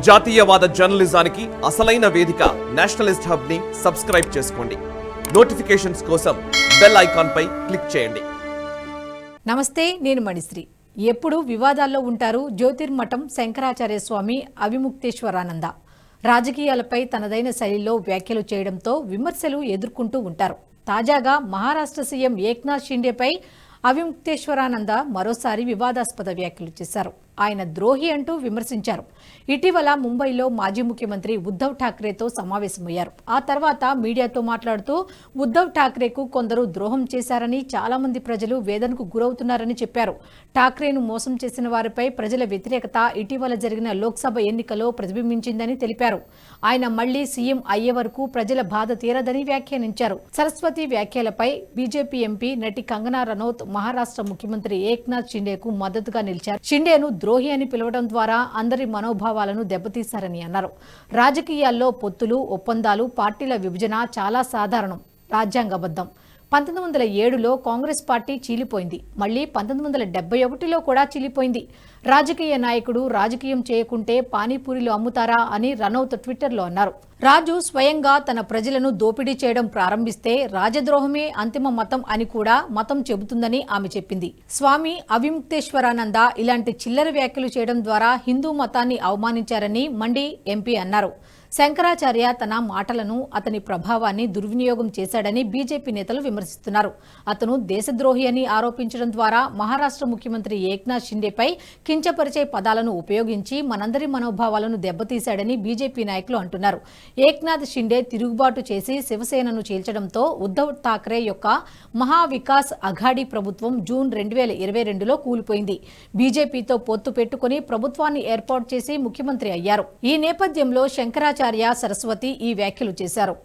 జాతీయవాద జర్నలిజానికి అసలైన వేదిక నేషనలిస్ట్ హబ్ ని సబ్స్క్రైబ్ చేసుకోండి. నోటిఫికేషన్స్ కోసం బెల్ ఐకాన్ పై క్లిక్ చేయండి. నమస్తే, నేను మణిశ్రీ. ఎప్పుడు వివాదాల్లో ఉంటారు జ్యోతిర్మఠం శంకరాచార్య స్వామి అవిముక్తేశ్వరానంద. రాజకీయాలపై తనదైన శైలిలో వ్యాఖ్యలు చేయడంతో విమర్శలు ఎదుర్కొంటూ ఉంటారు. తాజాగా మహారాష్ట్ర సీఎం ఏక్నాథ్ షిండేపై అవిముక్తేశ్వరానంద మరోసారి వివాదాస్పద వ్యాఖ్యలు చేశారు. ఆయన ద్రోహి అంటూ విమర్శించారు. ఇటీవల ముంబైలో మాజీ ముఖ్యమంత్రి ఉద్ధవ్ ఠాక్రేతో సమావేశమయ్యారు. ఆ తర్వాత మీడియాతో మాట్లాడుతూ ఉద్ధవ్ ఠాక్రేకు కొందరు ద్రోహం చేశారని, చాలా మంది ప్రజలు వేదనకు గురవుతున్నారని చెప్పారు. ఠాక్రేను మోసం చేసిన వారిపై ప్రజల వ్యతిరేకత ఇటీవల జరిగిన లోక్సభ ఎన్నికలో ప్రతిబింబించిందని తెలిపారు. ఆయన మళ్లీ సీఎం అయ్యే వరకు ప్రజల బాధ తీరదని వ్యాఖ్యానించారు. సరస్వతి వ్యాఖ్యలపై బీజేపీ ఎంపీ నటి కంగనా రనౌత్ మహారాష్ట్ర ముఖ్యమంత్రి ఏక్నాథ్ షిండేకు మద్దతుగా నిలిచారు. షిండేను ద్రోహి అని పిలవడం ద్వారా అందరి మనోభావాలను దెబ్బతీశారని అన్నారు. రాజకీయాల్లో పొత్తులు, ఒప్పందాలు, పార్టీల విభజన చాలా సాధారణం, రాజ్యాంగబద్ధం. 1907లో కాంగ్రెస్ పార్టీ చీలిపోయింది. మళ్లీ 1971లో కూడా చీలిపోయింది. రాజకీయ నాయకుడు రాజకీయం చేయకుంటే పానీపూరిలు అమ్ముతారా అని రనౌత్ ట్విట్టర్లో అన్నారు. రాజు స్వయంగా తన ప్రజలను దోపిడీ చేయడం ప్రారంభిస్తే రాజద్రోహమే అంతిమ మతం అని కూడా మతం చెబుతుందని ఆమె చెప్పింది. స్వామి అవిముక్తేశ్వరానంద ఇలాంటి చిల్లర వ్యాఖ్యలు చేయడం ద్వారా హిందూ మతాన్ని అవమానించారని మండి ఎంపీ అన్నారు. శంకరాచార్య తన మాటలను, అతని ప్రభావాన్ని దుర్వినియోగం చేశాడని బీజేపీ నేతలు విమర్శిస్తున్నారు. అతను దేశద్రోహి అని ఆరోపించడం ద్వారా మహారాష్ట్ర ముఖ్యమంత్రి ఏక్నాథ్ షిండేపై కించపరిచే పదాలను ఉపయోగించి మనందరి మనోభావాలను దెబ్బతీశాడని బీజేపీ నాయకులు అంటున్నారు. ఏక్నాథ్ షిండే తిరుగుబాటు చేసి శివసేనను చీల్చడంతో ఉద్ధవ్ ఠాక్రే యొక్క మహావికాస్ అఘాడీ ప్రభుత్వం జూన్ 2022లో కూలిపోయింది. బీజేపీతో పొత్తు పెట్టుకుని ప్రభుత్వాన్ని ఏర్పాటు చేసి ముఖ్యమంత్రి అయ్యారు. ఈ నేపథ్యంలో శంకరాచార్య సరస్వతి ఈ వ్యాఖ్యలు చేశారు.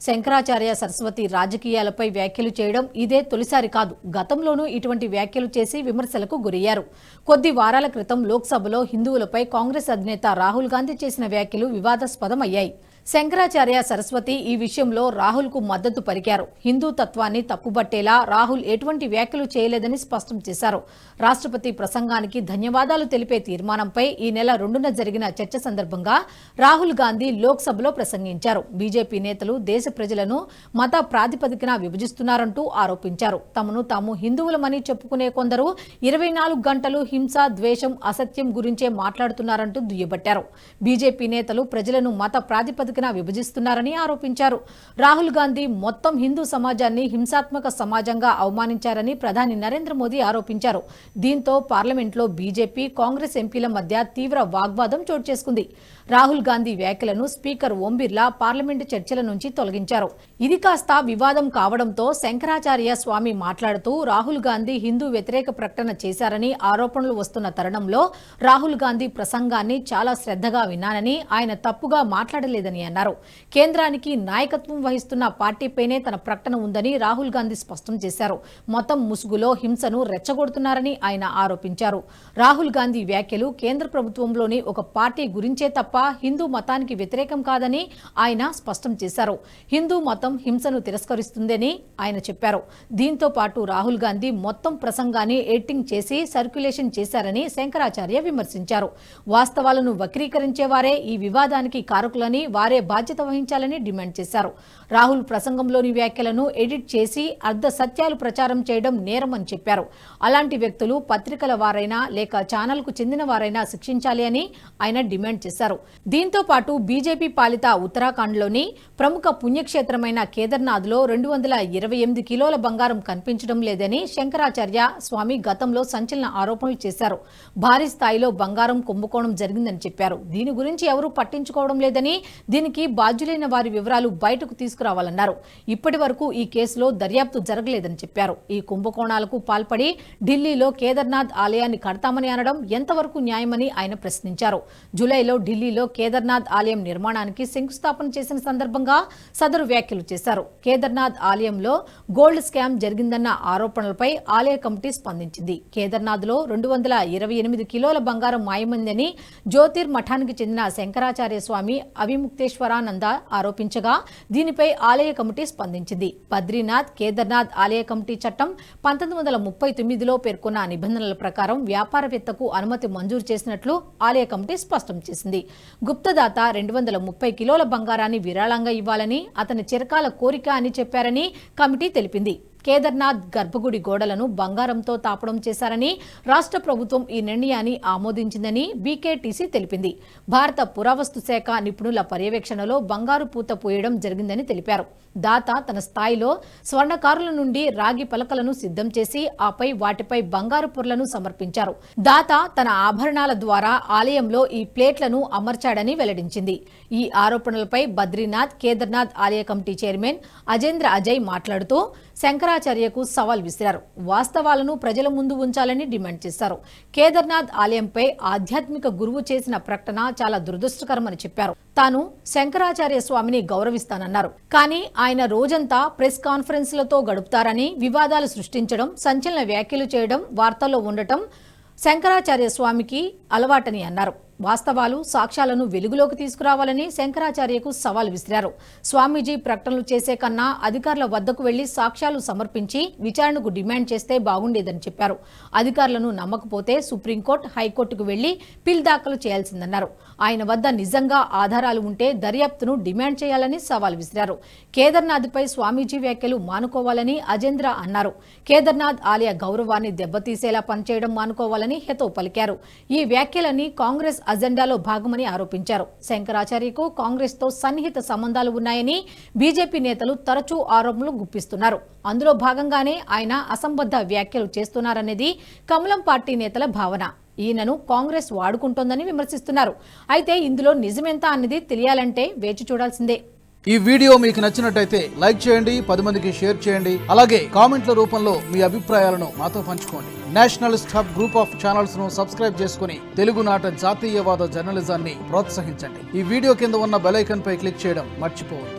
శంకరాచార్య సరస్వతి రాజకీయాలపై వ్యాఖ్యలు చేయడం ఇదే తొలిసారి కాదు. గతంలోనూ ఇటువంటి వ్యాఖ్యలు చేసి విమర్శలకు గురయ్యారు. కొద్ది వారాల క్రితం లోక్సభలో హిందువులపై కాంగ్రెస్ అధినేత రాహుల్ గాంధీ చేసిన వ్యాఖ్యలు వివాదాస్పదం అయ్యాయి. శంకరాచార్య సరస్వతి ఈ విషయంలో రాహుల్కు మద్దతు పలికారు. హిందూ తత్వాన్ని తప్పుబట్టేలా రాహుల్ ఎటువంటి వ్యాఖ్యలు చేయలేదని స్పష్టం చేశారు. రాష్ట్రపతి ప్రసంగానికి ధన్యవాదాలు తెలిపే తీర్మానంపై ఈ నెల 2న జరిగిన చర్చ సందర్భంగా రాహుల్ గాంధీ లోక్సభలో ప్రసంగించారు. బీజేపీ నేతలు దేశ ప్రజలను మత ప్రాతిపదికన విభజిస్తున్నారంటూ ఆరోపించారు. తమను తాము హిందువులమని చెప్పుకునే కొందరు 24 గంటలు హింస, ద్వేషం, అసత్యం గురించే మాట్లాడుతున్నారంటూ దుయ్యబట్టారు. బీజేపీ నేతలు ప్రజలను మత ప్రాతిపదికన విభజిస్తున్నారని ఆరోపించారు. రాహుల్ గాంధీ మొత్తం హిందూ సమాజాన్ని హింసాత్మక సమాజంగా అవమానించారని ప్రధాని నరేంద్ర మోదీ ఆరోపించారు. దీంతో పార్లమెంట్లో బీజేపీ, కాంగ్రెస్ ఎంపీల మధ్య తీవ్ర వాగ్వాదం చోటు చేసుకుంది. రాహుల్ గాంధీ వ్యాఖ్యలను స్పీకర్ ఓం బిర్లా పార్లమెంటు చర్చల నుంచి తొలగించారు. ఇది కాస్త వివాదం కావడంతో శంకరాచార్య స్వామి మాట్లాడుతూ రాహుల్ గాంధీ హిందూ వ్యతిరేక ప్రకటన చేశారని ఆరోపణలు వస్తున్న తరుణంలో రాహుల్ గాంధీ ప్రసంగాన్ని చాలా శ్రద్ధగా విన్నానని, ఆయన తప్పుగా మాట్లాడలేదని అన్నారు. కేంద్రానికి నాయకత్వం వహిస్తున్న పార్టీపైనే తన ప్రకటన ఉందని రాహుల్ గాంధీ స్పష్టం చేశారు. మొత్తం ముసుగులో హింసను రెచ్చగొడుతున్నారని ఆయన ఆరోపించారు. రాహుల్ గాంధీ వ్యాఖ్యలు కేంద్ర ప్రభుత్వంలోని ఒక పార్టీ గురించే తప్ప హిందూ మతానికి వ్యతిరేకం కాదని ఆయన స్పష్టం చేశారు. హిందూ మతం హింసను తిరస్కరిస్తుందని ఆయన చెప్పారు. దీంతో పాటు రాహుల్ గాంధీ మొత్తం ప్రసంగాన్ని ఎడిటింగ్ చేసి సర్క్యులేషన్ చేశారని శంకరాచార్య విమర్శించారు. వాస్తవాలను వక్రీకరించేవారే ఈ వివాదానికి కారకులని, వారే బాధ్యత వహించాలని డిమాండ్ చేశారు. రాహుల్ ప్రసంగంలోని వ్యాఖ్యలను ఎడిట్ చేసి అర్ధ సత్యాలు ప్రచారం చేయడం నేరమని చెప్పారు. అలాంటి వ్యక్తులు పత్రికల వారైనా లేక ఛానల్కు చెందిన వారైనా శిక్షించాలి అని ఆయన డిమాండ్ చేశారు. దీంతో పాటు బీజేపీ పాలిత ఉత్తరాఖండ్లోని ప్రముఖ పుణ్యక్షేత్రమైన కేదార్నాథ్లో 228 కిలోల బంగారం కనిపించడం లేదని శంకరాచార్య స్వామి గతంలో సంచలన ఆరోపణలు చేశారు. భారీ స్థాయిలో బంగారం కుంభకోణం జరిగిందని చెప్పారు. దీని గురించి ఎవరూ పట్టించుకోవడం లేదని, దీనికి బాధ్యులైన వారి వివరాలు బయటకు తీసుకురావాలన్నారు. ఇప్పటి వరకు ఈ కేసులో దర్యాప్తు జరగలేదని చెప్పారు. ఈ కుంభకోణాలకు పాల్పడి ఢిల్లీలో కేదార్నాథ్ ఆలయాన్ని కడతామని అనడం ఎంతవరకు న్యాయమని ఆయన ప్రశ్నించారు. జూలైలో ఢిల్లీలో కేదార్నాథ్ ఆలయం నిర్మాణానికి శంకుస్థాపన చేసిన సందర్భంగా సదరు వ్యాఖ్యలు చేశారు. కేదార్నాథ్ ఆలయంలో గోల్డ్ స్కామ్ జరిగిందన్న ఆరోపణలపై ఆలయ కమిటీ స్పందించింది. కేదార్నాథ్లో 228 కిలోల బంగారం మాయమైందని జ్యోతిర్మఠానికి చెందిన శంకరాచార్య స్వామి అవిముక్తేశ్వర అవిముక్తేశ్వరానంద ఆరోపించగా దీనిపై ఆలయ కమిటీ స్పందించింది. బద్రీనాథ్, కేదార్నాథ్ ఆలయ కమిటీ చట్టం 1939లో పేర్కొన్న నిబంధనల ప్రకారం వ్యాపారవేత్తకు అనుమతి మంజూరు చేసినట్లు ఆలయ కమిటీ స్పష్టం చేసింది. గుప్తదాత 230 కిలోల బంగారాన్ని విరాళంగా ఇవ్వాలని అతని చిరకాల కోరిక అని చెప్పారని కమిటీ తెలిపింది. కేదార్నాథ్ గర్భగుడి గోడలను బంగారంతో తాపడం చేశారని రాష్ట్ర ప్రభుత్వం ఈ నిర్ణయాన్ని ఆమోదించిందని బీకేటీసీ తెలిపింది. భారత పురావస్తు శాఖ నిపుణుల పర్యవేక్షణలో బంగారు పూత పోయడం జరిగిందని తెలిపారు. దాత తన స్థాయిలో స్వర్ణకారుల నుండి రాగి పలకలను సిద్ధం చేసి ఆపై వాటిపై బంగారు పొరలను సమర్పించారు. దాత తన ఆభరణాల ద్వారా ఆలయంలో ఈ ప్లేట్లను అమర్చాడని వెల్లడించింది. ఈ ఆరోపణలపై బద్రీనాథ్, కేదార్నాథ్ ఆలయ కమిటీ చైర్మన్ అజేంద్ర అజయ్ మాట్లాడుతూ శంకరాచార్యకు సవాల్ విసిరారు. వాస్తవాలను ప్రజల ముందు ఉంచాలని డిమాండ్ చేశారు. కేదార్నాథ్ ఆలయంపై ఆధ్యాత్మిక గురువు చేసిన ప్రకటన చాలా దురదృష్టకరమని చెప్పారు. తాను శంకరాచార్య స్వామిని గౌరవిస్తానన్నారు. కానీ ఆయన రోజంతా ప్రెస్ కాన్ఫరెన్స్లతో గడుపుతారని, వివాదాలు సృష్టించడం, సంచలన వ్యాఖ్యలు చేయడం, వార్తల్లో ఉండటం శంకరాచార్య స్వామికి అలవాటని అన్నారు. వాస్తవాలు, సాక్ష్యాలను వెలుగులోకి తీసుకురావాలని శంకరాచార్యకు సవాల్ విసిరారు. స్వామీజీ ప్రకటనలు చేసే కన్నా అధికారుల వద్దకు వెళ్లి సాక్ష్యాలు సమర్పించి విచారణకు డిమాండ్ చేస్తే బాగుండేదని చెప్పారు. అధికారులను నమ్మకపోతే సుప్రీంకోర్టు, హైకోర్టుకు వెళ్లి పిల్ దాఖలు చేయాల్సిందన్నారు. ఆయన వద్ద నిజంగా ఆధారాలు ఉంటే దర్యాప్తును డిమాండ్ చేయాలని సవాల్ విసిరారు. కేదార్నాథ్పై స్వామీజీ వ్యాఖ్యలు మానుకోవాలని అజేంద్ర అన్నారు. కేదార్నాథ్ ఆలయ గౌరవాన్ని దెబ్బతీసేలా పనిచేయడం మానుకోవాలని హితవు పలికారు. ఈ వ్యాఖ్యలన్నీ కాంగ్రెస్ అజెండాలో భాగమని ఆరోపించారు. శంకరాచార్యకు కాంగ్రెస్ తో సన్నిహిత సంబంధాలు ఉన్నాయని బీజేపీ నేతలు తరచూ ఆరోపణలు గుప్పిస్తున్నారు. అందులో భాగంగానే ఆయన అసంబద్ధ వ్యాఖ్యలు చేస్తున్నారనేది కమలం పార్టీ నేతల భావన. ఈయనను కాంగ్రెస్ వాడుకుంటోందని విమర్శిస్తున్నారు. అయితే ఇందులో నిజమెంత అన్నది తెలియాలంటే వేచి చూడాల్సిందే. ఈ వీడియో మీకు నచ్చినట్టయితే లైక్ చేయండి, 10 మందికి షేర్ చేయండి. అలాగే కామెంట్ల రూపంలో మీ అభిప్రాయాలను మాతో పంచుకోండి. Nationalist hub group of channels ను సబ్స్క్రైబ్ చేసుకుని తెలుగునాట జాతీయవాద జర్నలిజాన్ని ప్రోత్సహించండి. ఈ వీడియో కింద ఉన్న బెల్ ఐకాన్ పై క్లిక్ చేయడం మర్చిపోవద్దు.